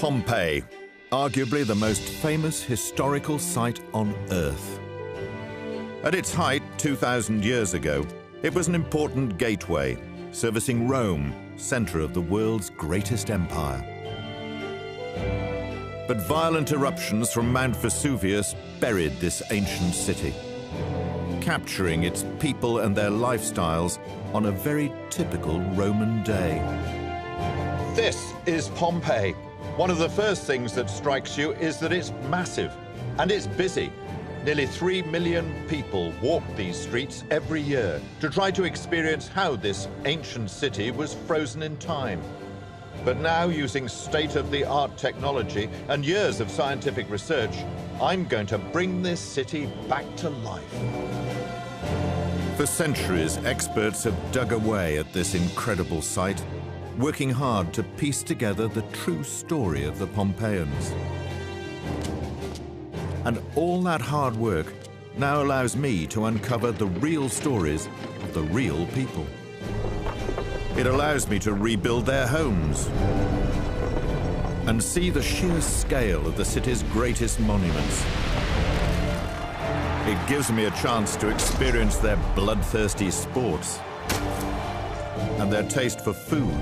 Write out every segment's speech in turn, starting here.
Pompeii, arguably the most famous historical site on Earth. At its height 2,000 years ago, it was an important gateway, servicing Rome, centre of the world's greatest empire. But violent eruptions from Mount Vesuvius buried this ancient city, capturing its people and their lifestyles on a very typical Roman day. This is Pompeii. One of the first things that strikes you is that it's massive and it's busy. Nearly 3 million people walk these streets every year to try to experience how this ancient city was frozen in time. But now, using state-of-the-art technology and years of scientific research, I'm going to bring this city back to life. For centuries, experts have dug away at this incredible site, working hard to piece together the true story of the Pompeians. And all that hard work now allows me to uncover the real stories of the real people. It allows me to rebuild their homes and see the sheer scale of the city's greatest monuments. It gives me a chance to experience their bloodthirsty sports and their taste for food,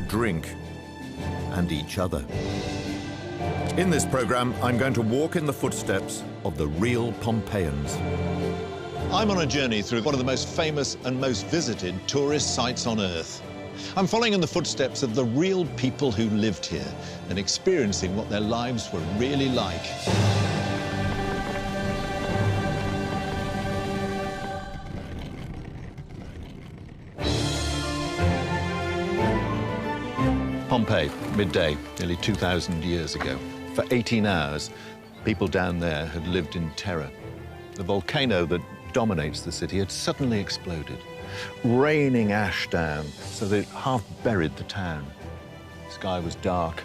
drink, and each other. In this program, I'm going to walk in the footsteps of the real Pompeians. I'm on a journey through one of the most famous and most visited tourist sites on Earth. I'm following in the footsteps of the real people who lived here and experiencing what their lives were really like. Pompeii, midday, nearly 2,000 years ago. For 18 hours, people down there had lived in terror. The volcano that dominates the city had suddenly exploded, raining ash down so that it half buried the town. The sky was dark.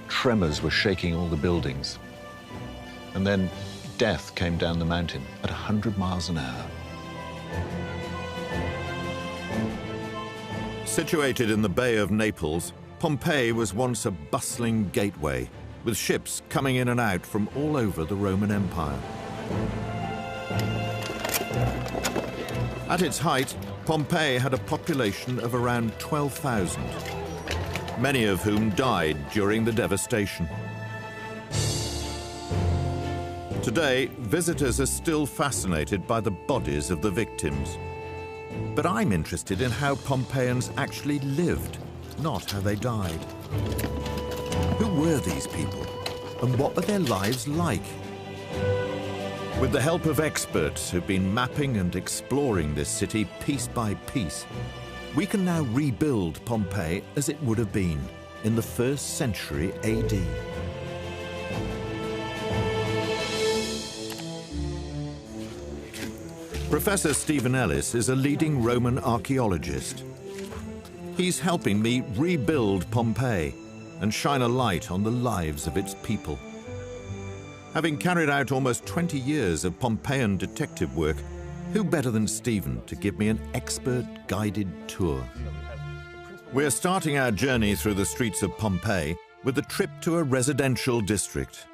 Tremors were shaking all the buildings. And then death came down the mountain at 100 miles an hour. Situated in the Bay of Naples, Pompeii was once a bustling gateway, with ships coming in and out from all over the Roman Empire. At its height, Pompeii had a population of around 12,000, many of whom died during the devastation. Today, visitors are still fascinated by the bodies of the victims. But I'm interested in how Pompeians actually lived, not how they died. Who were these people, and what were their lives like? With the help of experts who've been mapping and exploring this city piece by piece, we can now rebuild Pompeii as it would have been in the 1st century AD. Professor Stephen Ellis is a leading Roman archaeologist. He's helping me rebuild Pompeii and shine a light on the lives of its people. Having carried out almost 20 years of Pompeian detective work, who better than Stephen to give me an expert guided tour? We're starting our journey through the streets of Pompeii with a trip to a residential district.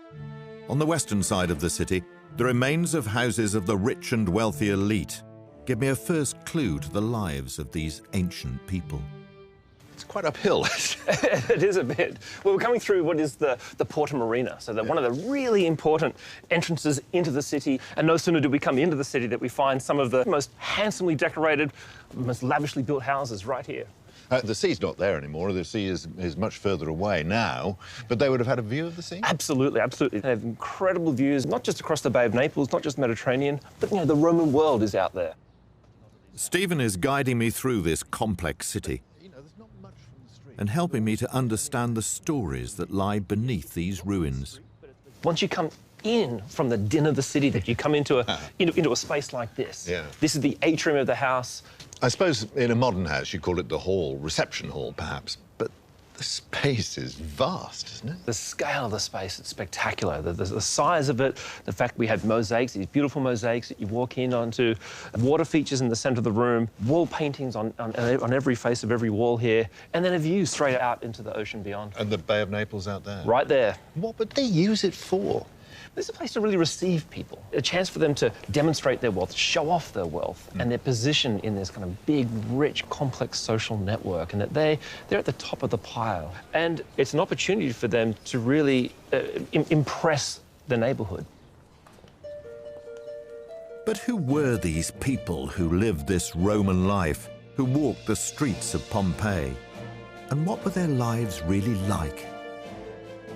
On the western side of the city, the remains of houses of the rich and wealthy elite give me a first clue to the lives of these ancient people. It's quite uphill. It is a bit. Well, we're coming through what is the Porta Marina, so one of the really important entrances into the city. And no sooner do we come into the city that we find some of the most handsomely decorated, most lavishly built houses right here. The sea's not there anymore. The sea is much further away now, but they would have had a view of the sea? Absolutely, absolutely. They have incredible views, not just across the Bay of Naples, not just Mediterranean, but, you know, the Roman world is out there. Stephen is guiding me through this complex city and helping me to understand the stories that lie beneath these ruins. Once you come in from the din of the city, that you come into a space like this. Yeah. This is the atrium of the house. I suppose in a modern house you call it the hall, reception hall perhaps, but The space is vast, isn't it? The scale of the space, it's spectacular. The size of it, the fact we have mosaics, these beautiful mosaics that you walk in onto, water features in the centre of the room, wall paintings on every face of every wall here, and then a view straight out into the ocean beyond. And the Bay of Naples out there. Right there. What would they use it for? This is a place to really receive people, a chance for them to demonstrate their wealth, show off their wealth and their position in this kind of big, rich, complex social network, and that they're at the top of the pile. And it's an opportunity for them to really impress the neighbourhood. But who were these people who lived this Roman life, who walked the streets of Pompeii? And what were their lives really like?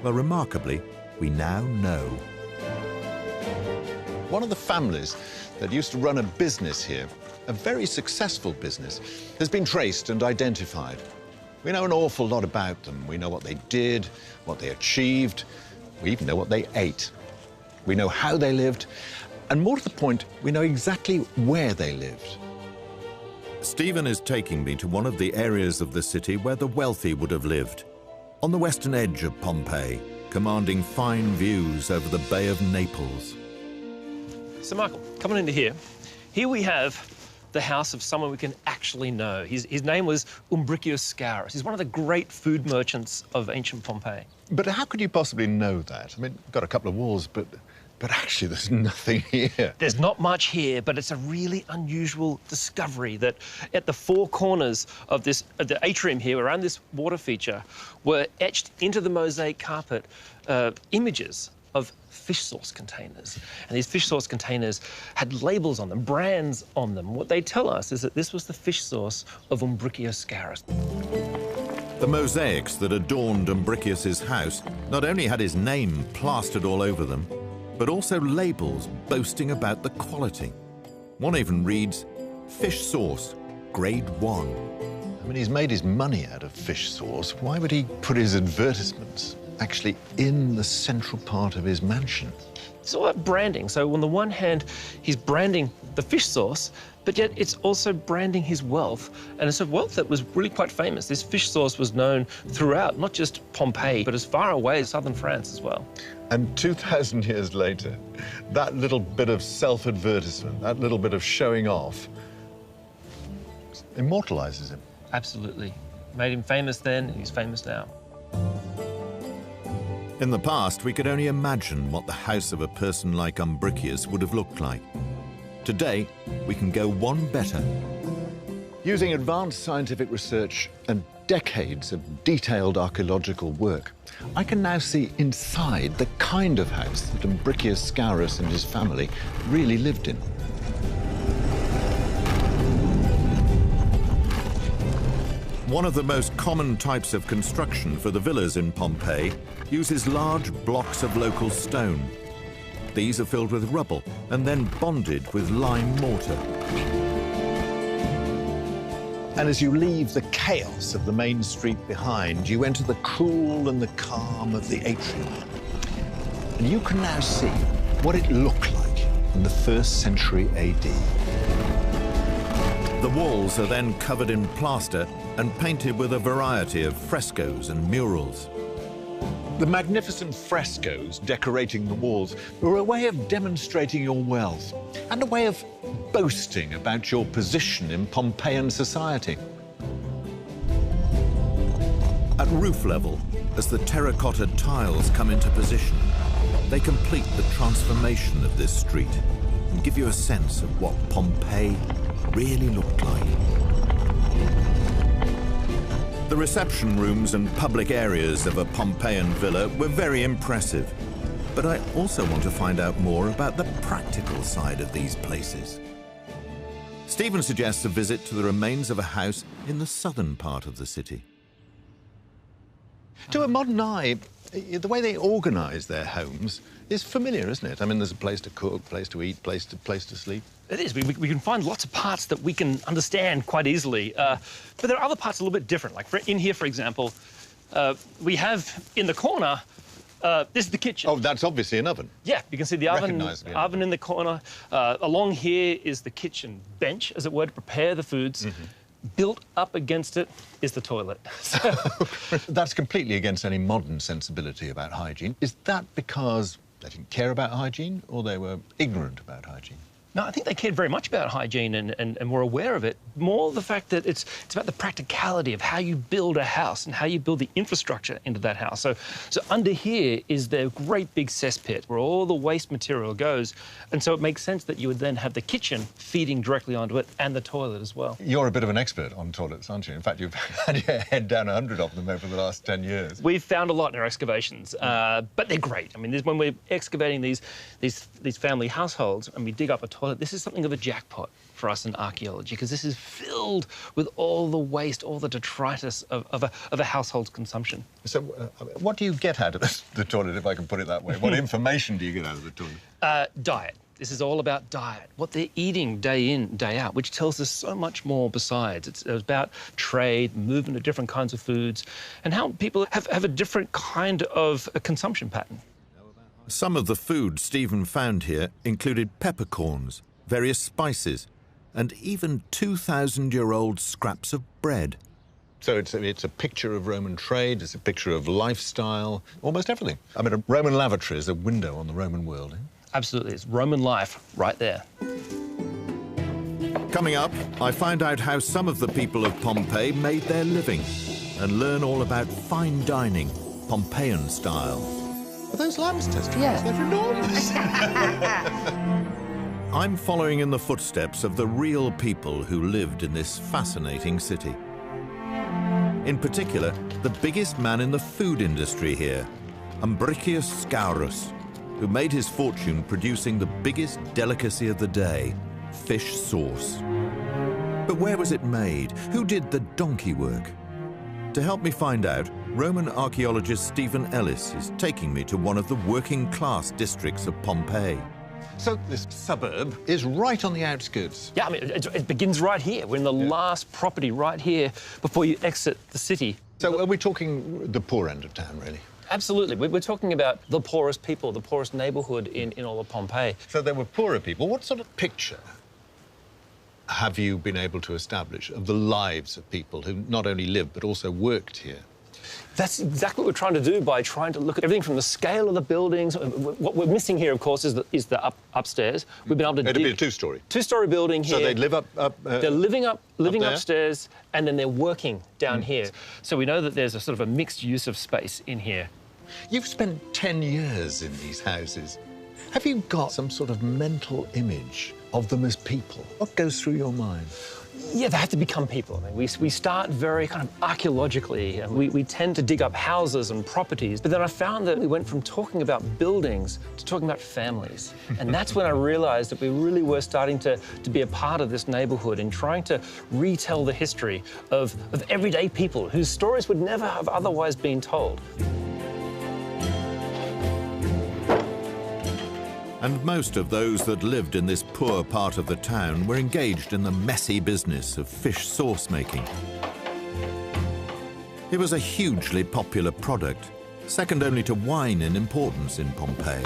Well, remarkably, we now know. One of the families that used to run a business here, a very successful business, has been traced and identified. We know an awful lot about them. We know what they did, what they achieved. We even know what they ate. We know how they lived, and more to the point, we know exactly where they lived. Stephen is taking me to one of the areas of the city where the wealthy would have lived, on the western edge of Pompeii, commanding fine views over the Bay of Naples. So, Michael, coming into here we have the house of someone we can actually know. His name was Umbricius Scaurus. He's one of the great food merchants of ancient Pompeii. But how could you possibly know that? I mean, you've got a couple of walls, but actually there's nothing here. There's not much here, but it's a really unusual discovery that at the four corners of the atrium here, around this water feature, were etched into the mosaic carpet images of fish sauce containers. And these fish sauce containers had labels on them, brands on them. What they tell us is that this was the fish sauce of Umbricius Scaurus. The mosaics that adorned Umbricius's house not only had his name plastered all over them, but also labels boasting about the quality. One even reads, fish sauce, grade 1. I mean, he's made his money out of fish sauce. Why would he put his advertisements actually in the central part of his mansion? It's all about branding. So on the one hand, he's branding the fish sauce, but yet it's also branding his wealth. And it's a wealth that was really quite famous. This fish sauce was known throughout, not just Pompeii, but as far away as southern France as well. And 2,000 years later, that little bit of self-advertisement, that little bit of showing off, immortalizes him. Absolutely. Made him famous then, and he's famous now. In the past, we could only imagine what the house of a person like Umbricius would have looked like. Today, we can go one better. Using advanced scientific research and decades of detailed archaeological work, I can now see inside the kind of house that Umbricius Scaurus and his family really lived in. One of the most common types of construction for the villas in Pompeii uses large blocks of local stone. These are filled with rubble and then bonded with lime mortar. And as you leave the chaos of the main street behind, you enter the cool and the calm of the atrium. And you can now see what it looked like in the 1st century AD. The walls are then covered in plaster and painted with a variety of frescoes and murals. The magnificent frescoes decorating the walls were a way of demonstrating your wealth and a way of boasting about your position in Pompeian society. At roof level, as the terracotta tiles come into position, they complete the transformation of this street and give you a sense of what Pompeii really looked like. The reception rooms and public areas of a Pompeian villa were very impressive, but I also want to find out more about the practical side of these places. Stephen suggests a visit to the remains of a house in the southern part of the city. To a modern eye, the way they organise their homes is familiar, isn't it? I mean, there's a place to cook, place to eat, place to sleep. It is. We can find lots of parts that we can understand quite easily. But there are other parts a little bit different. Like in here, for example, we have in the corner, this is the kitchen. Oh, that's obviously an oven. Yeah, you can see the oven in the corner. Along here is the kitchen bench, as it were, to prepare the foods. built up against it is the toilet. That's completely against any modern sensibility about hygiene. Is that because they didn't care about hygiene or they were ignorant about hygiene? No, I think they cared very much about hygiene and were aware of it. More the fact that it's about the practicality of how you build a house and how you build the infrastructure into that house. So under here is their great big cesspit where all the waste material goes. And so it makes sense that you would then have the kitchen feeding directly onto it and the toilet as well. You're a bit of an expert on toilets, aren't you? In fact, you've had your head down 100 of them over the last 10 years. We've found a lot in our excavations, but they're great. I mean, when we're excavating these family households and we dig up a toilet, this is something of a jackpot for us in archaeology because this is filled with all the waste, all the detritus of a household's consumption. So what do you get out of the toilet, if I can put it that way? What information do you get out of the toilet? Diet. This is all about diet, what they're eating day in, day out, which tells us so much more besides. It's about trade, movement of different kinds of foods, and how people have a different kind of a consumption pattern. Some of the food Stephen found here included peppercorns, various spices, and even 2,000-year-old scraps of bread. So it's a picture of Roman trade, it's a picture of lifestyle, almost everything. I mean, a Roman lavatory is a window on the Roman world. Absolutely, it's Roman life right there. Coming up, I find out how some of the people of Pompeii made their living and learn all about fine dining, Pompeian style. Are those lamb's testicles? Yeah. They're enormous. I'm following in the footsteps of the real people who lived in this fascinating city. In particular, the biggest man in the food industry here, Ambricius Scaurus, who made his fortune producing the biggest delicacy of the day, fish sauce. But where was it made? Who did the donkey work? To help me find out, Roman archaeologist Stephen Ellis is taking me to one of the working-class districts of Pompeii. So this suburb is right on the outskirts. Yeah, I mean, it begins right here. We're in the last property right here before you exit the city. So are we talking the poor end of town, really? Absolutely. We're talking about the poorest people, the poorest neighbourhood in all of Pompeii. So there were poorer people. What sort of picture have you been able to establish of the lives of people who not only lived but also worked here? That's exactly what we're trying to do by trying to look at everything from the scale of the buildings. What we're missing here, of course, is the upstairs. We've been able to It'd be a two-storey. Two-storey building here. So they'd live they're living there? upstairs, and then they're working down here. So we know that there's a sort of a mixed use of space in here. You've spent 10 years in these houses. Have you got some sort of mental image of them as people? What goes through your mind? Yeah, they have to become people. I mean, we start very kind of archaeologically. We tend to dig up houses and properties, but then I found that we went from talking about buildings to talking about families. And that's when I realised that we really were starting to be a part of this neighbourhood and trying to retell the history of everyday people whose stories would never have otherwise been told. And most of those that lived in this poor part of the town were engaged in the messy business of fish sauce making. It was a hugely popular product, second only to wine in importance in Pompeii.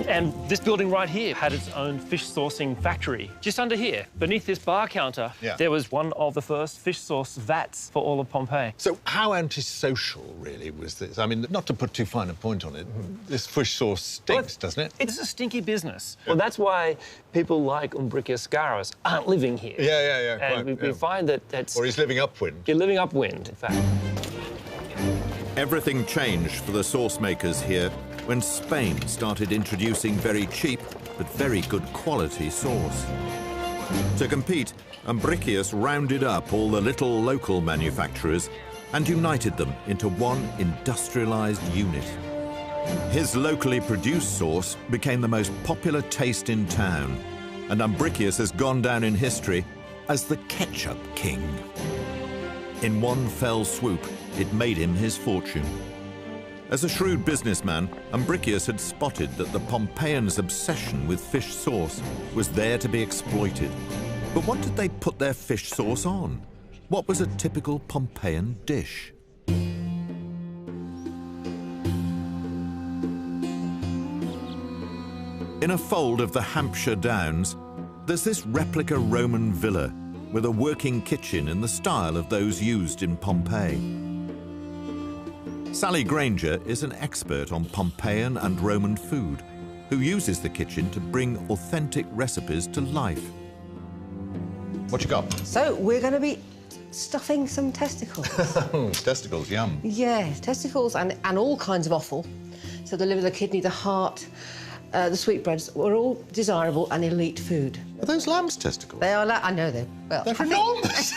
And this building right here had its own fish sourcing factory. Just under here, beneath this bar counter, there was one of the first fish sauce vats for all of Pompeii. So how antisocial, really, was this? I mean, not to put too fine a point on it, this fish sauce stinks, doesn't it? It's a stinky business. Well, that's why people like Ambricius Scaurus aren't living here. Yeah. And we find that that's... Or he's living upwind. You're living upwind, in fact. Everything changed for the sauce makers here when Spain started introducing very cheap but very good quality sauce. To compete, Ambricius rounded up all the little local manufacturers and united them into one industrialized unit. His locally produced sauce became the most popular taste in town, and Ambricius has gone down in history as the ketchup king. In one fell swoop, it made him his fortune. As a shrewd businessman, Ambricius had spotted that the Pompeians' obsession with fish sauce was there to be exploited. But what did they put their fish sauce on? What was a typical Pompeian dish? In a fold of the Hampshire Downs, there's this replica Roman villa with a working kitchen in the style of those used in Pompeii. Sally Granger is an expert on Pompeian and Roman food, who uses the kitchen to bring authentic recipes to life. What you got? So we're going to be stuffing some testicles. Testicles, yum. Yes, testicles and all kinds of offal. So the liver, the kidney, the heart, the sweetbreads were all desirable and elite food. Are those lamb's testicles? They are, I know them. Well, they're enormous.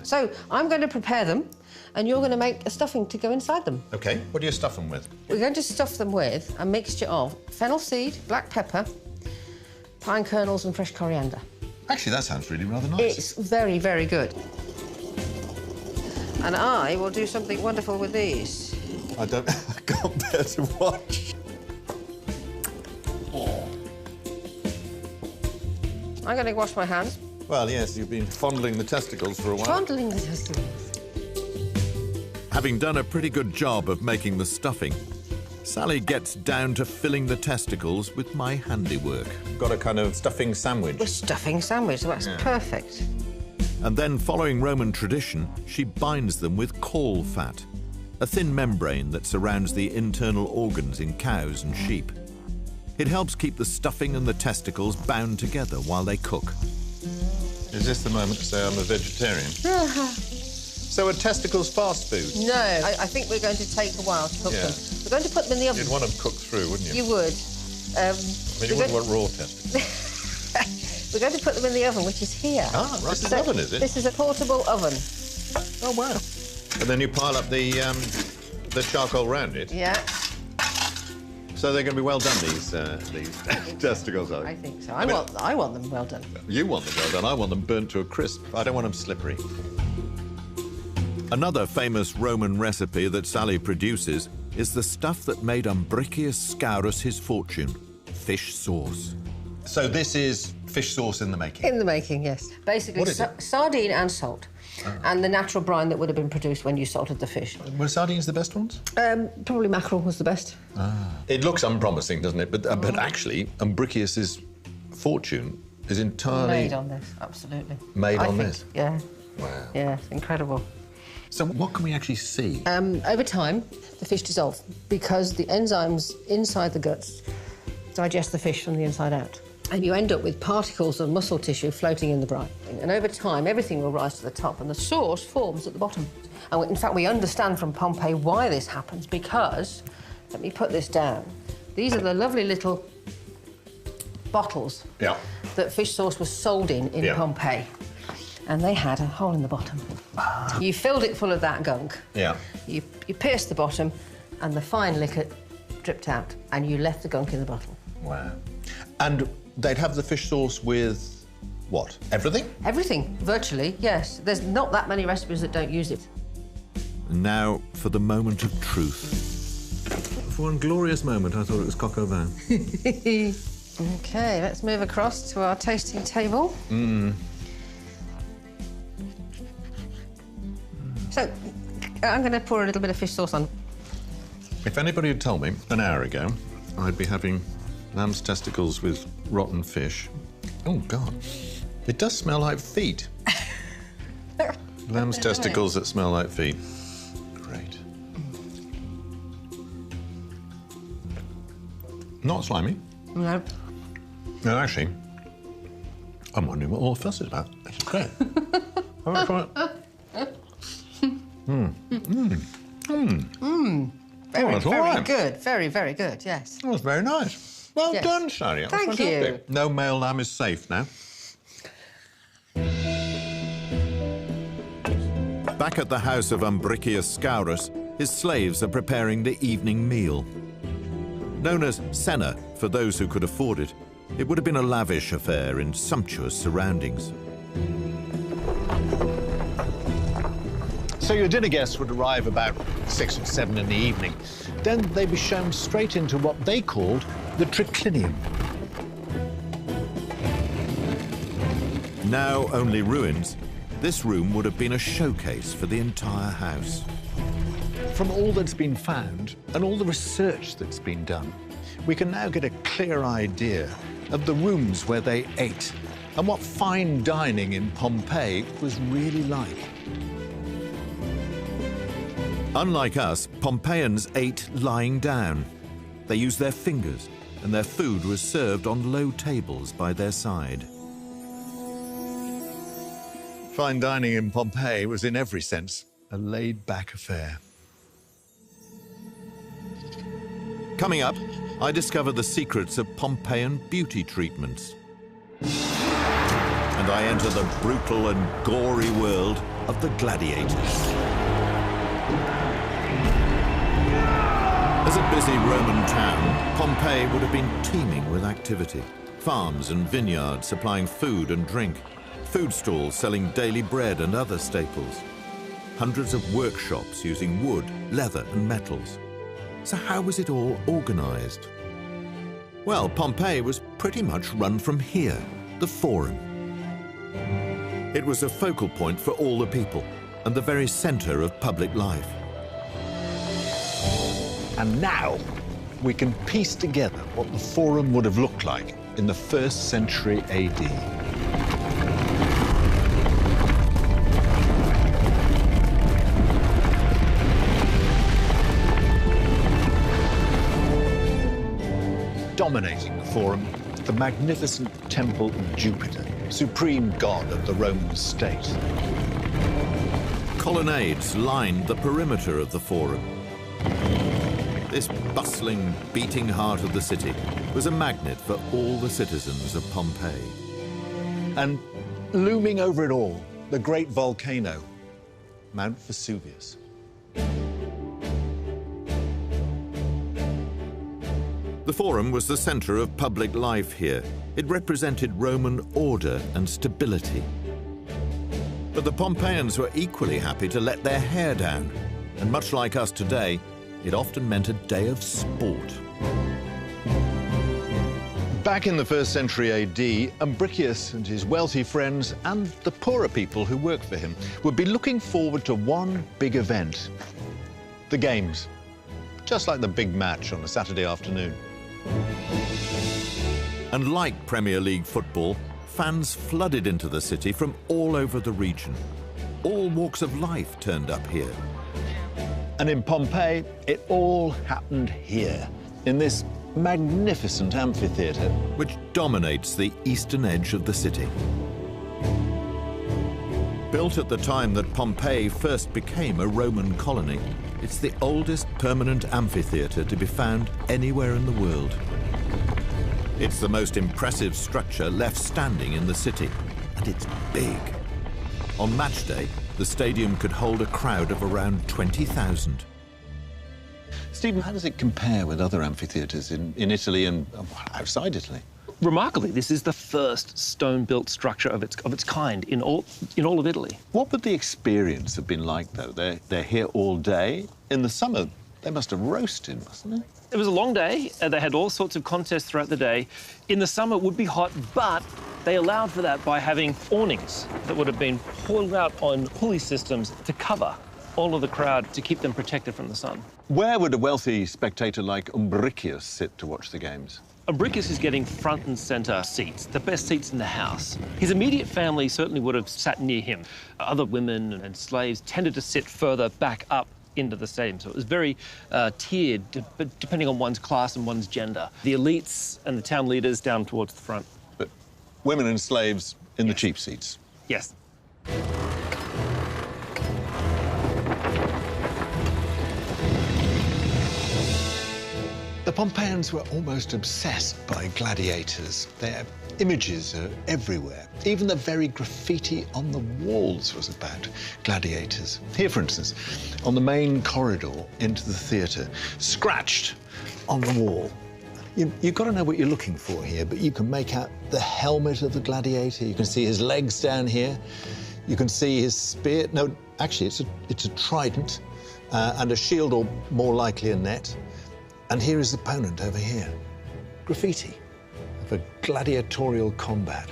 So I'm going to prepare them, and you're going to make a stuffing to go inside them. OK, what do you stuff them with? We're going to stuff them with a mixture of fennel seed, black pepper, pine kernels and fresh coriander. Actually, that sounds really rather nice. It's very, very good. And I will do something wonderful with these. I can't bear to watch. I'm going to wash my hands. Well, yes, you've been fondling the testicles for a while. Fondling the testicles. Having done a pretty good job of making the stuffing, Sally gets down to filling the testicles with my handiwork. Got a kind of stuffing sandwich. A stuffing sandwich, so that's perfect. And then, following Roman tradition, she binds them with caul fat, a thin membrane that surrounds the internal organs in cows and sheep. It helps keep the stuffing and the testicles bound together while they cook. Is this the moment to say I'm a vegetarian? So are testicles fast food? No, I think we're going to take a while to cook them. We're going to put them in the oven. You'd want them cooked through, wouldn't you? You would. I mean, you wouldn't want raw testicles. We're going to put them in the oven, which is here. Ah, right, it's an oven, is it? This is a portable oven. Oh, wow. And then you pile up the charcoal round it? Yeah. So they're going to be well done, these testicles, are they? I think so. I want them well done. You want them well done. I want them burnt to a crisp. I don't want them slippery. Another famous Roman recipe that Sally produces is the stuff that made Umbricius Scaurus his fortune, fish sauce. So this is fish sauce in the making? In the making, yes. Basically, What is it? sardine and salt. And the natural brine that would have been produced when you salted the fish. Were sardines the best ones? Probably mackerel was the best. It looks unpromising, doesn't it? But actually, Umbricius's fortune is entirely... Made on this, absolutely. Made I on think, this? Yeah. Wow. Yeah, it's incredible. So what can we actually see? Over time, the fish dissolves because the enzymes inside the guts digest the fish from the inside out. And you end up with particles of muscle tissue floating in the brine. And over time, everything will rise to the top and the sauce forms at the bottom. And in fact, we understand from Pompeii why this happens because, let me put this down, these are the lovely little bottles that fish sauce was sold in Pompeii. And they had a hole in the bottom. You filled it full of that gunk. Yeah. You pierced the bottom and the fine liquor dripped out and you left the gunk in the bottle. Wow. And they'd have the fish sauce with what? Everything? Everything, virtually, yes. There's not that many recipes that don't use it. And now for the moment of truth. For one glorious moment, I thought it was coq au vin. OK, let's move across to our tasting table. So, I'm going to pour a little bit of fish sauce on. If anybody had told me an hour ago I'd be having lamb's testicles with rotten fish... Oh, God. It does smell like feet. Lamb's testicles that smell like feet. Great. Not slimy. No. No, actually, I'm wondering what all the fuss is about. It's great. Very, that's all right. good. Very, very good, yes. That was very nice. Well done, Sally. That was Thank fantastic. you. No male lamb is safe now. Back at the house of Umbricius Scaurus, his slaves are preparing the evening meal. Known as cena for those who could afford it, it would have been a lavish affair in sumptuous surroundings. So your dinner guests would arrive about 6 or 7 in the evening. Then they'd be shown straight into what they called the triclinium. Now only ruins, this room would have been a showcase for the entire house. From all that's been found and all the research that's been done, we can now get a clear idea of the rooms where they ate and what fine dining in Pompeii was really like. Unlike us, Pompeians ate lying down. They used their fingers, and their food was served on low tables by their side. Fine dining in Pompeii was in every sense a laid-back affair. Coming up, I discover the secrets of Pompeian beauty treatments. And I enter the brutal and gory world of the gladiators. As a busy Roman town, Pompeii would have been teeming with activity. Farms and vineyards supplying food and drink. Food stalls selling daily bread and other staples. Hundreds of workshops using wood, leather and metals. So how was it all organized? Well, Pompeii was pretty much run from here, the Forum. It was a focal point for all the people and the very center of public life. And now we can piece together what the Forum would have looked like in the 1st century AD. Dominating the Forum, the magnificent temple of Jupiter, supreme god of the Roman state. Colonnades lined the perimeter of the Forum. This bustling, beating heart of the city was a magnet for all the citizens of Pompeii. And looming over it all, the great volcano, Mount Vesuvius. The Forum was the center of public life here. It represented Roman order and stability. But the Pompeians were equally happy to let their hair down. And much like us today, it often meant a day of sport. Back in the 1st century AD, Ambricius and his wealthy friends and the poorer people who worked for him would be looking forward to one big event, the Games, just like the big match on a Saturday afternoon. And like Premier League football, fans flooded into the city from all over the region. All walks of life turned up here. And in Pompeii, it all happened here, in this magnificent amphitheatre, which dominates the eastern edge of the city. Built at the time that Pompeii first became a Roman colony, it's the oldest permanent amphitheatre to be found anywhere in the world. It's the most impressive structure left standing in the city, and it's big. On match day, the stadium could hold a crowd of around 20,000. Stephen, how does it compare with other amphitheatres in Italy and outside Italy? Remarkably, this is the first stone-built structure of its kind in all of Italy. What would the experience have been like, though? They're here all day. In the summer, they must have roasted, mustn't they? It was a long day. They had all sorts of contests throughout the day. In the summer, it would be hot, but they allowed for that by having awnings that would have been pulled out on pulley systems to cover all of the crowd to keep them protected from the sun. Where would a wealthy spectator like Ambricius sit to watch the games? Ambricius is getting front and centre seats, the best seats in the house. His immediate family certainly would have sat near him. Other women and slaves tended to sit further back up into the stadium, so it was very tiered, depending on one's class and one's gender. The elites and the town leaders down towards the front. But women and slaves in the cheap seats? Yes. The Pompeians were almost obsessed by gladiators. Their images are everywhere. Even the very graffiti on the walls was about gladiators. Here, for instance, on the main corridor into the theatre, scratched on the wall. You've got to know what you're looking for here, but you can make out the helmet of the gladiator. You can see his legs down here. You can see his spear. No, actually, it's a trident and a shield, or more likely a net. And here is the opponent over here. Graffiti of a gladiatorial combat.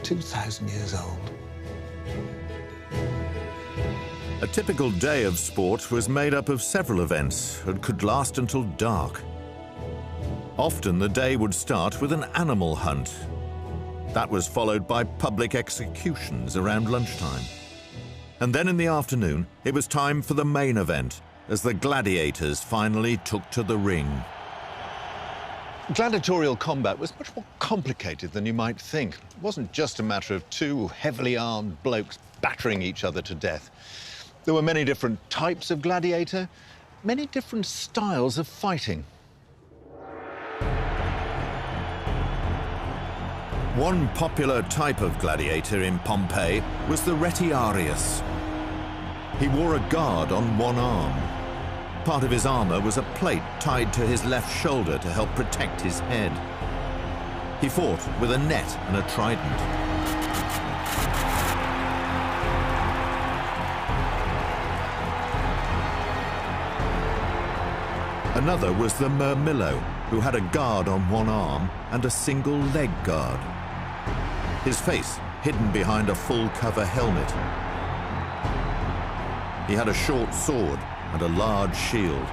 2,000 years old. A typical day of sport was made up of several events and could last until dark. Often the day would start with an animal hunt. That was followed by public executions around lunchtime. And then in the afternoon, it was time for the main event, as the gladiators finally took to the ring. Gladiatorial combat was much more complicated than you might think. It wasn't just a matter of two heavily armed blokes battering each other to death. There were many different types of gladiator, many different styles of fighting. One popular type of gladiator in Pompeii was the retiarius. He wore a guard on one arm. Part of his armour was a plate tied to his left shoulder to help protect his head. He fought with a net and a trident. Another was the murmillo, who had a guard on one arm and a single leg guard. His face hidden behind a full-cover helmet. He had a short sword and a large shield.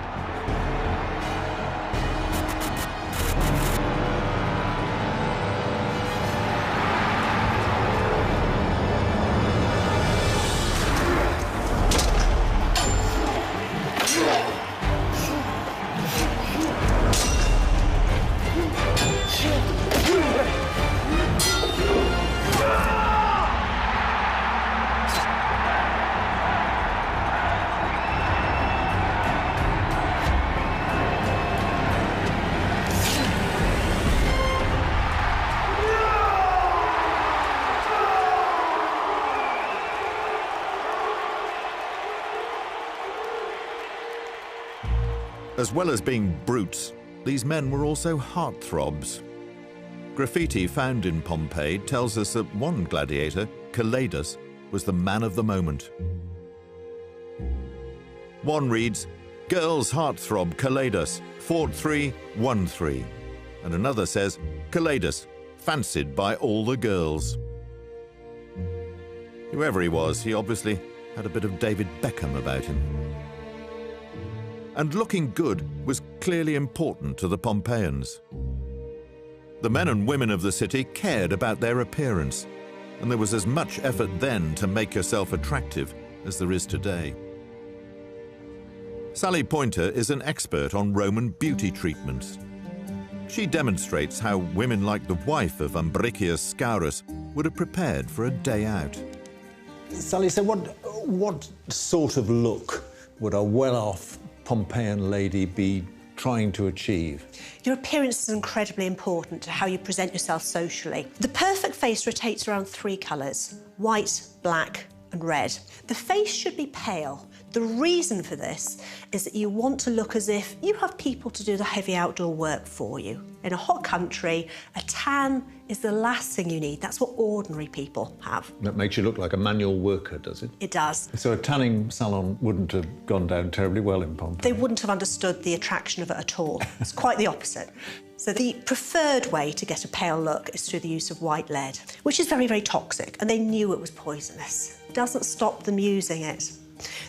As well as being brutes, these men were also heartthrobs. Graffiti found in Pompeii tells us that one gladiator, Calidus, was the man of the moment. One reads, "Girls heartthrob Calidus, fought 3, won 3." And another says, "Calidus, fancied by all the girls." Whoever he was, he obviously had a bit of David Beckham about him. And looking good was clearly important to the Pompeians. The men and women of the city cared about their appearance, and there was as much effort then to make yourself attractive as there is today. Sally Pointer is an expert on Roman beauty treatments. She demonstrates how women like the wife of Ambricius Scaurus would have prepared for a day out. Sally, so what sort of look would a well-off Pompeian lady be trying to achieve? Your appearance is incredibly important to how you present yourself socially. The perfect face rotates around 3 colours: white, black and red. The face should be pale. The reason for this is that you want to look as if you have people to do the heavy outdoor work for you. In a hot country, a tan is the last thing you need. That's what ordinary people have. That makes you look like a manual worker, does it? It does. So a tanning salon wouldn't have gone down terribly well in Pompeii? They wouldn't have understood the attraction of it at all. It's quite the opposite. So the preferred way to get a pale look is through the use of white lead, which is very, very toxic, and they knew it was poisonous. It doesn't stop them using it.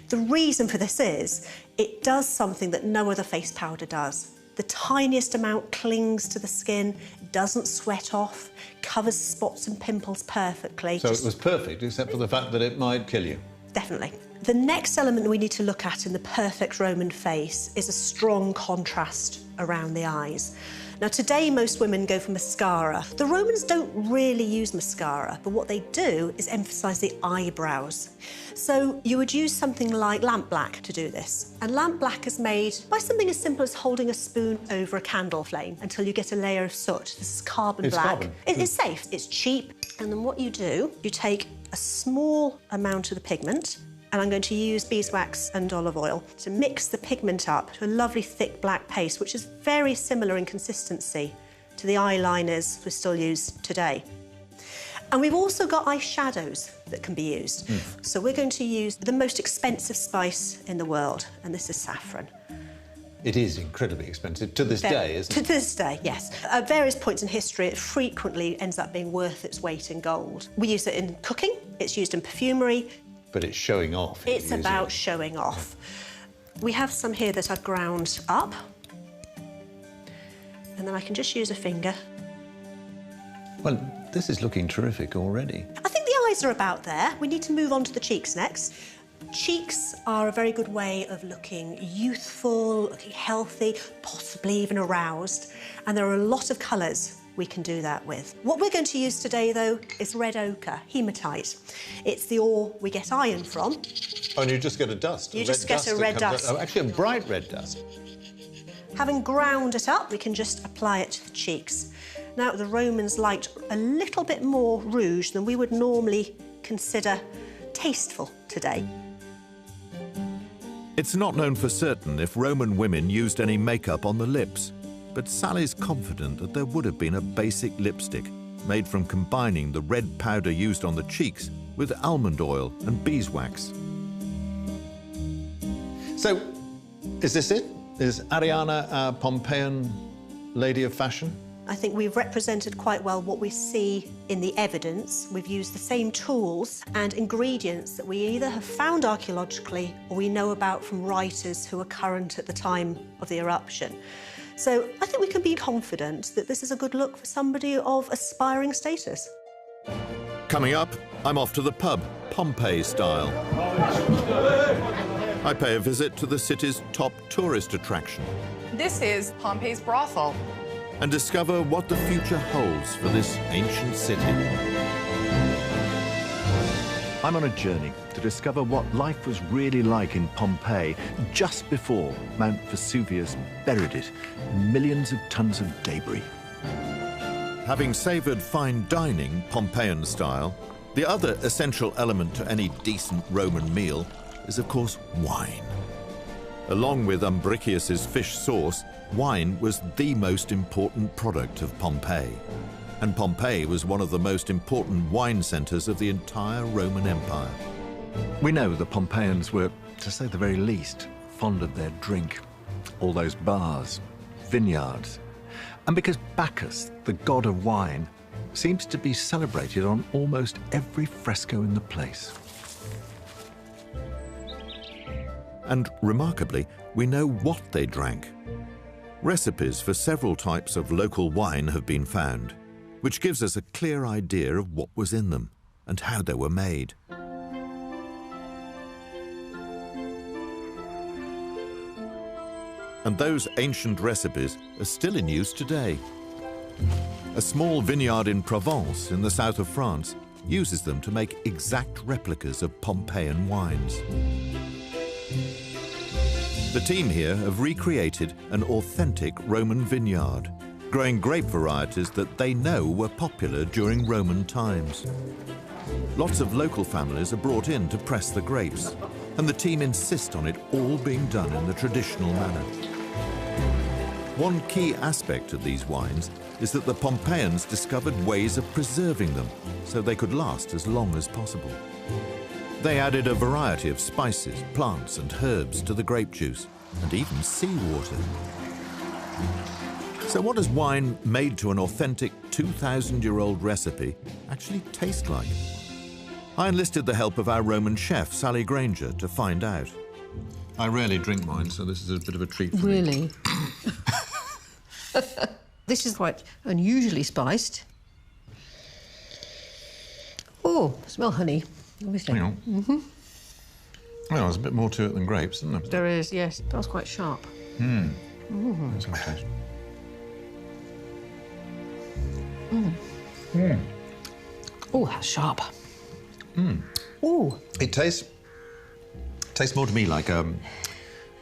The reason for this is it does something that no other face powder does. The tiniest amount clings to the skin, doesn't sweat off, covers spots and pimples perfectly. So it was perfect, except for the fact that it might kill you. Definitely. The next element we need to look at in the perfect Roman face is a strong contrast around the eyes. Now, today, most women go for mascara. The Romans don't really use mascara, but what they do is emphasise the eyebrows. So you would use something like lampblack to do this. And lampblack is made by something as simple as holding a spoon over a candle flame until you get a layer of soot. This is carbon black. Carbon. It's safe, it's cheap. And then what you do, you take a small amount of the pigment, and I'm going to use beeswax and olive oil to mix the pigment up to a lovely thick black paste, which is very similar in consistency to the eyeliners we still use today. And we've also got eyeshadows that can be used. So we're going to use the most expensive spice in the world, and this is saffron. It is incredibly expensive to this day, isn't it? To this day, yes. At various points in history, it frequently ends up being worth its weight in gold. We use it in cooking, it's used in perfumery. But it's showing off. It's about showing off. We have some here that I've ground up. and then I can just use a finger. Well, this is looking terrific already. I think the eyes are about there. We need to move on to the cheeks next. Cheeks are a very good way of looking youthful, looking healthy, possibly even aroused. And there are a lot of colours we can do that with. What we're going to use today, though, is red ochre, hematite. It's the ore we get iron from. Oh, and you just get a dust. You just get a red dust. Oh, actually, a bright red dust. Having ground it up, we can just apply it to the cheeks. Now, the Romans liked a little bit more rouge than we would normally consider tasteful today. It's not known for certain if Roman women used any makeup on the lips, but Sally's confident that there would have been a basic lipstick made from combining the red powder used on the cheeks with almond oil and beeswax. So, is this it? Is Ariana our Pompeian lady of fashion? I think we've represented quite well what we see in the evidence. We've used the same tools and ingredients that we either have found archaeologically or we know about from writers who are current at the time of the eruption. So I think we can be confident that this is a good look for somebody of aspiring status. Coming up, I'm off to the pub, Pompeii style. I pay a visit to the city's top tourist attraction. This is Pompeii's brothel. And discover what the future holds for this ancient city. I'm on a journey to discover what life was really like in Pompeii just before Mount Vesuvius buried it in millions of tons of debris. Having savoured fine dining, Pompeian style, the other essential element to any decent Roman meal is, of course, wine. Along with Umbricius's fish sauce, wine was the most important product of Pompeii. And Pompeii was one of the most important wine centres of the entire Roman Empire. We know the Pompeians were, to say the very least, fond of their drink. All those bars, vineyards. And because Bacchus, the god of wine, seems to be celebrated on almost every fresco in the place. And remarkably, we know what they drank. Recipes for several types of local wine have been found, which gives us a clear idea of what was in them and how they were made. And those ancient recipes are still in use today. A small vineyard in Provence, in the south of France, uses them to make exact replicas of Pompeian wines. The team here have recreated an authentic Roman vineyard, growing grape varieties that they know were popular during Roman times. Lots of local families are brought in to press the grapes, and the team insist on it all being done in the traditional manner. One key aspect of these wines is that the Pompeians discovered ways of preserving them so they could last as long as possible. They added a variety of spices, plants and herbs to the grape juice, and even seawater. So what does wine made to an authentic 2,000-year-old recipe actually taste like? I enlisted the help of our Roman chef, Sally Granger, to find out. I rarely drink wine, so this is a bit of a treat for me. Really? This is quite unusually spiced. Oh, smell honey. Obviously. Hang on. Mm-hmm. Well, there's a bit more to it than grapes, isn't there? There is, yes. It smells quite sharp. Let's have a taste. Oh, that's sharp. Oh. It tastes more to me like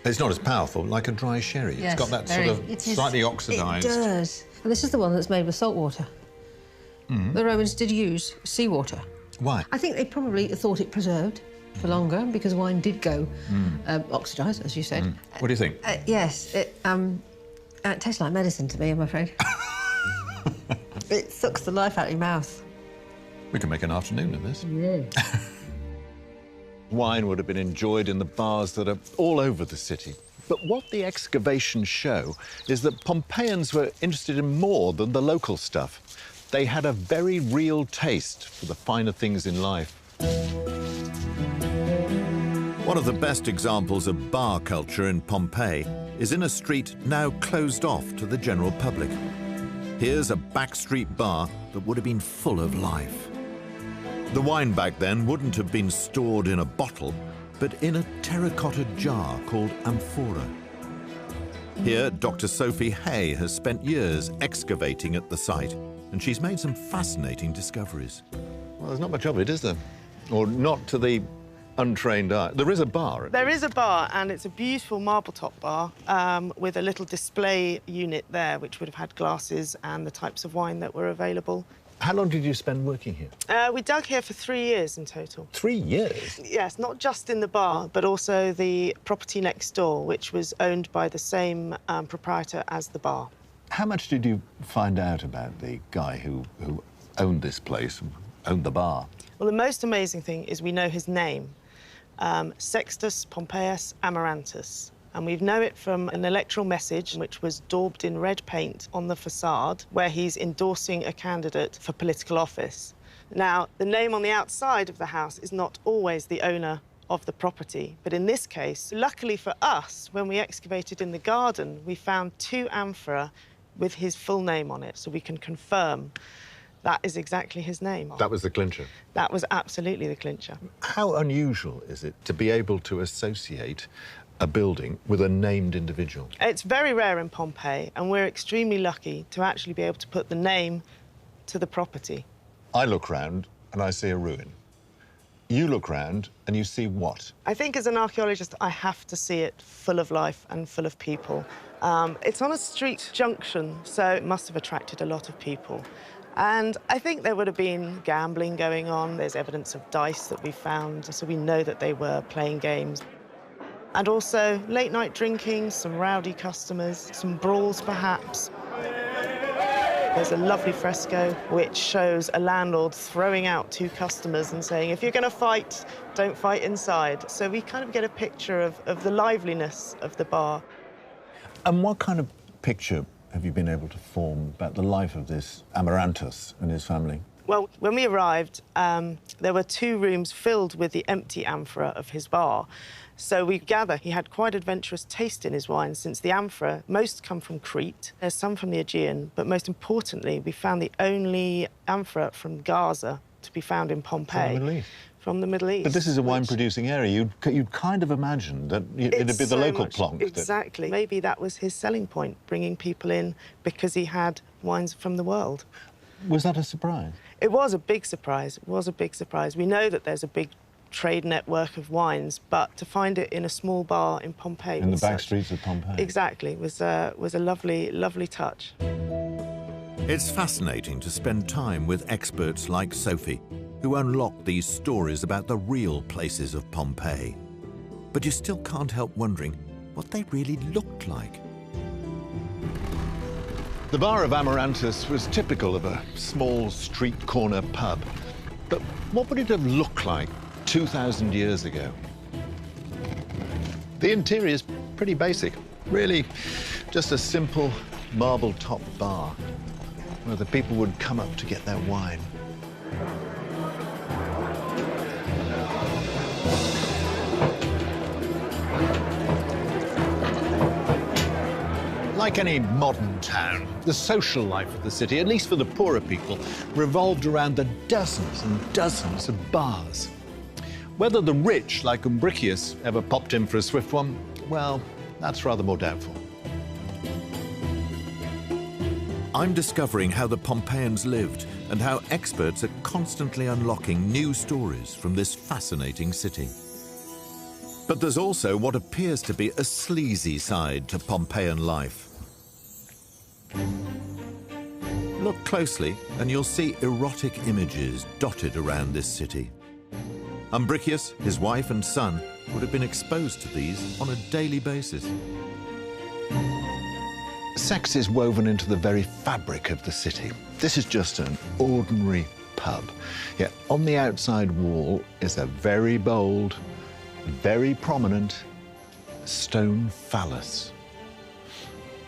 it's not as powerful, like a dry sherry. Yes, it's got that very, sort of slightly oxidised. It does. And this is the one that's made with salt water. The Romans did use seawater. Why? I think they probably thought it preserved for longer because wine did go oxidised, as you said. What do you think? Yes, it tastes like medicine to me, I'm afraid. It sucks the life out of your mouth. We can make an afternoon of this. Yeah. Wine would have been enjoyed in the bars that are all over the city. But what the excavations show is that Pompeians were interested in more than the local stuff. They had a very real taste for the finer things in life. One of the best examples of bar culture in Pompeii is in a street now closed off to the general public. Here's a backstreet bar that would have been full of life. The wine back then wouldn't have been stored in a bottle, but in a terracotta jar called amphora. Here, Dr. Sophie Hay has spent years excavating at the site, and she's made some fascinating discoveries. Well, there's not much of it, is there? Or not to the untrained eye. There is a bar. There is a bar, and it's a beautiful marble-top bar with a little display unit there, which would have had glasses and the types of wine that were available. How long did you spend working here? We dug here for 3 years in total. 3 years? Yes, not just in the bar, but also the property next door, which was owned by the same proprietor as the bar. How much did you find out about the guy who owned this place, owned the bar? Well, the most amazing thing is we know his name. Sextus Pompeius Amarantus. And we know it from an electoral message which was daubed in red paint on the facade where he's endorsing a candidate for political office. Now, the name on the outside of the house is not always the owner of the property, but in this case, luckily for us, when we excavated in the garden, we found 2 amphora with his full name on it, so we can confirm that is exactly his name. That was the clincher? That was absolutely the clincher. How unusual is it to be able to associate a building with a named individual? It's very rare in Pompeii, and we're extremely lucky to actually be able to put the name to the property. I look round and I see a ruin. You look round and you see what? I think as an archaeologist, I have to see it full of life and full of people. It's on a street junction, so it must have attracted a lot of people. And I think there would have been gambling going on. There's evidence of dice that we found, so we know that they were playing games. And also late-night drinking, some rowdy customers, some brawls perhaps. There's a lovely fresco which shows a landlord throwing out 2 customers and saying, if you're going to fight, don't fight inside. So we kind of get a picture of the liveliness of the bar. And what kind of picture have you been able to form about the life of this Amarantus and his family? Well, when we arrived, there were 2 rooms filled with the empty amphora of his bar. So we gather he had quite adventurous taste in his wine, since the amphora, most come from Crete, there's some from the Aegean, but most importantly, we found the only amphora from Gaza to be found in Pompeii. From the Middle East? From the Middle East. But this is a wine-producing area. You'd kind of imagine that it'd be the local plonk. Exactly. Maybe that was his selling point, bringing people in because he had wines from the world. Was that a surprise? It was a big surprise. It was a big surprise. We know that there's a big trade network of wines, but to find it in a small bar in Pompeii... In the back streets of Pompeii. Exactly. Was a lovely, lovely touch. It's fascinating to spend time with experts like Sophie, who unlock these stories about the real places of Pompeii. But you still can't help wondering what they really looked like. The bar of Amarantus was typical of a small street corner pub. But what would it have looked like 2,000 years ago? The interior is pretty basic. Really, just a simple marble-top bar where the people would come up to get their wine. Like any modern town, the social life of the city, at least for the poorer people, revolved around the dozens and dozens of bars. Whether the rich, like Umbricius, ever popped in for a swift one, well, that's rather more doubtful. I'm discovering how the Pompeians lived and how experts are constantly unlocking new stories from this fascinating city. But there's also what appears to be a sleazy side to Pompeian life. Look closely and you'll see erotic images dotted around this city. Umbricius, his wife and son would have been exposed to these on a daily basis. Sex is woven into the very fabric of the city. This is just an ordinary pub. Yet on the outside wall is a very bold, very prominent stone phallus.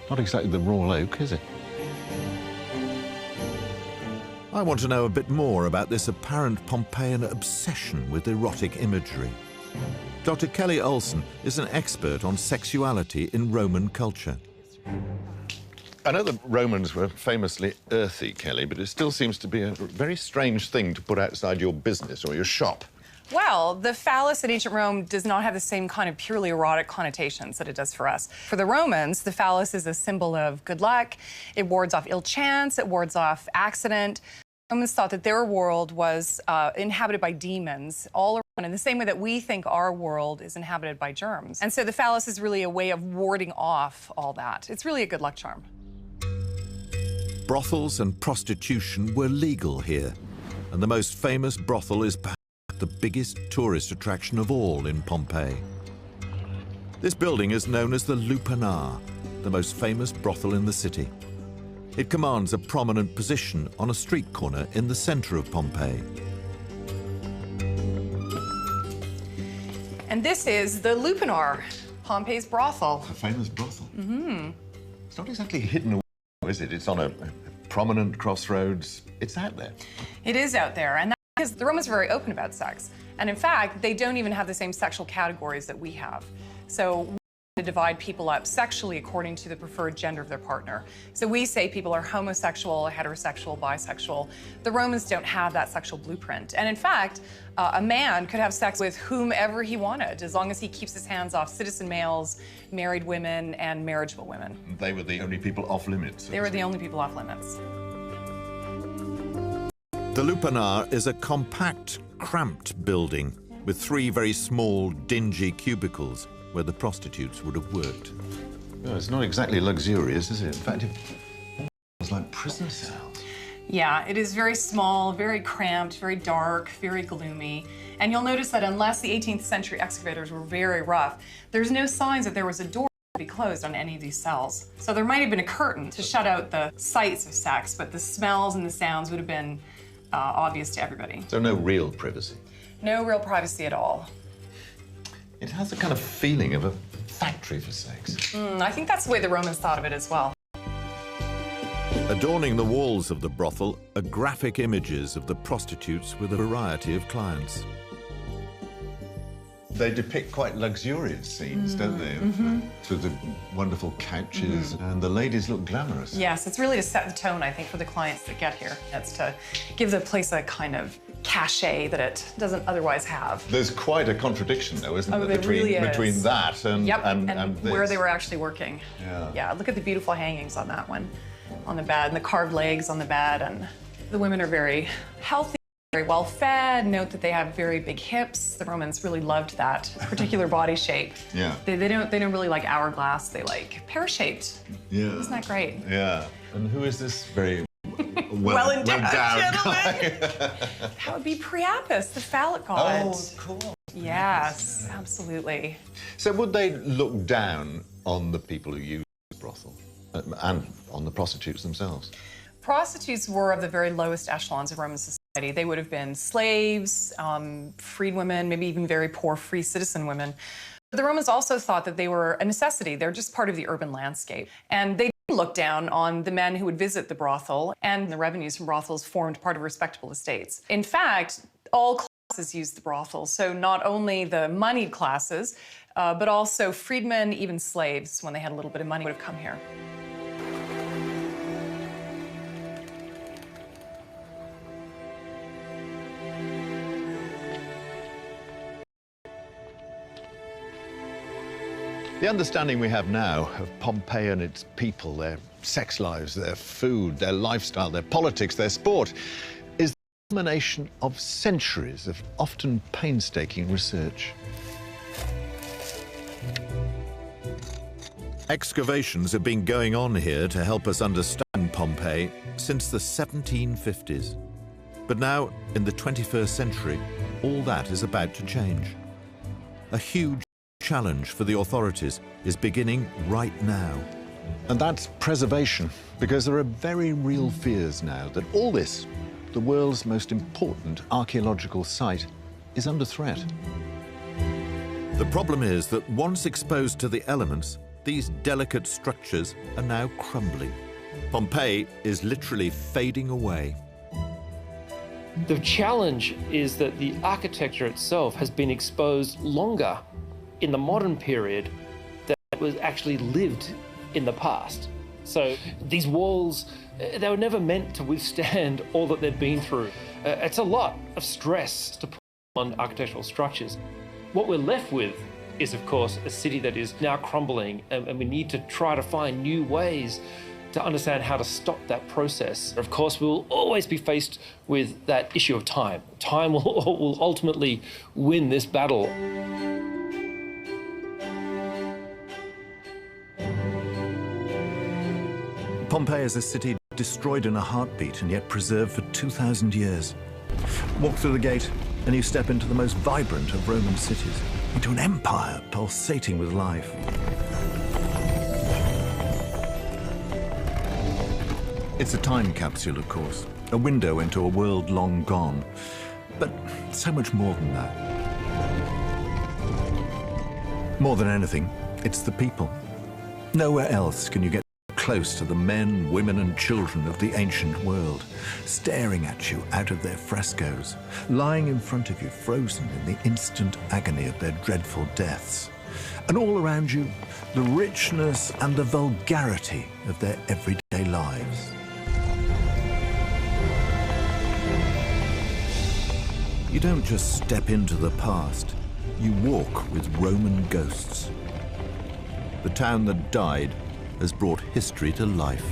Not exactly the raw oak, is it? I want to know a bit more about this apparent Pompeian obsession with erotic imagery. Dr. Kelly Olson is an expert on sexuality in Roman culture. I know the Romans were famously earthy, Kelly, but it still seems to be a very strange thing to put outside your business or your shop. Well, the phallus in ancient Rome does not have the same kind of purely erotic connotations that it does for us. For the Romans, the phallus is a symbol of good luck. It wards off ill chance. It wards off accident. Romans thought that their world was inhabited by demons all around in the same way that we think our world is inhabited by germs. And so the phallus is really a way of warding off all that. It's really a good luck charm. Brothels and prostitution were legal here, and the most famous brothel is perhaps the biggest tourist attraction of all in Pompeii. This building is known as the Lupanar, the most famous brothel in the city. It commands a prominent position on a street corner in the center of Pompeii. And this is the Lupanar, Pompeii's brothel. A famous brothel. Mm-hmm. It's not exactly hidden away, is it? It's on a prominent crossroads. It's out there. It is out there, and that's because the Romans are very open about sex. And in fact, they don't even have the same sexual categories that we have. So to divide people up sexually according to the preferred gender of their partner. So we say people are homosexual, heterosexual, bisexual. The Romans don't have that sexual blueprint. And in fact, a man could have sex with whomever he wanted, as long as he keeps his hands off citizen males, married women, and marriageable women. They were the only people off limits. They were the only people off limits. The Lupanar is a compact, cramped building with 3 very small, dingy cubicles where the prostitutes would have worked. No, it's not exactly luxurious, is it? In fact, it's like prison cells. Yeah, it is very small, very cramped, very dark, very gloomy. And you'll notice that unless the 18th century excavators were very rough, there's no signs that there was a door to be closed on any of these cells. So there might have been a curtain to shut out the sights of sex, but the smells and the sounds would have been obvious to everybody. So no real privacy? No real privacy at all. It has a kind of feeling of a factory for sex. I think that's the way the Romans thought of it as well. Adorning the walls of the brothel are graphic images of the prostitutes with a variety of clients. They depict quite luxurious scenes, don't they? With the wonderful couches, and the ladies look glamorous. Yes, it's really to set the tone, I think, for the clients that get here. It's to give the place a kind of cachet that it doesn't otherwise have. There's quite a contradiction, though, isn't there? Between that and, and this. where they were actually working. Yeah, look at the beautiful hangings on that one, on the bed, and the carved legs on the bed. And the women are very healthy, very well fed. Note that they have very big hips. The Romans really loved that particular body shape. Yeah. They don't really like hourglass. They like pear-shaped. Yeah. Isn't that great? Yeah. And who is this very well-endowed gentleman? That would be Priapus, the phallic god. Oh, cool. Yes, absolutely. So would they look down on the people who use the brothel and on the prostitutes themselves? Prostitutes were of the very lowest echelons of Roman society. They would have been slaves, freed women, maybe even very poor free citizen women. But the Romans also thought that they were a necessity. They're just part of the urban landscape. And they didn't look down on the men who would visit the brothel, and the revenues from brothels formed part of respectable estates. In fact, all classes used the brothel. So not only the moneyed classes, but also freedmen, even slaves, when they had a little bit of money, would have come here. The understanding we have now of Pompeii and its people, their sex lives, their food, their lifestyle, their politics, their sport, is the culmination of centuries of often painstaking research. Excavations have been going on here to help us understand Pompeii since the 1750s. But now, in the 21st century, all that is about to change. A huge challenge for the authorities is beginning right now. And that's preservation, because there are very real fears now that all this, the world's most important archaeological site, is under threat. The problem is that once exposed to the elements, these delicate structures are now crumbling. Pompeii is literally fading away. The challenge is that the architecture itself has been exposed longer in the modern period than it was actually lived in the past. So these walls, they were never meant to withstand all that they'd been through. It's a lot of stress to put on architectural structures. What we're left with is, of course, a city that is now crumbling, and we need to try to find new ways to understand how to stop that process. Of course, we'll always be faced with that issue of time. Time will ultimately win this battle. Pompeii is a city destroyed in a heartbeat and yet preserved for 2,000 years. Walk through the gate and you step into the most vibrant of Roman cities, into an empire pulsating with life. It's a time capsule, of course, a window into a world long gone, but so much more than that. More than anything, it's the people. Nowhere else can you get close to the men, women and children of the ancient world, staring at you out of their frescoes, lying in front of you frozen in the instant agony of their dreadful deaths. And all around you, the richness and the vulgarity of their everyday lives. You don't just step into the past, you walk with Roman ghosts. The town that died has brought history to life.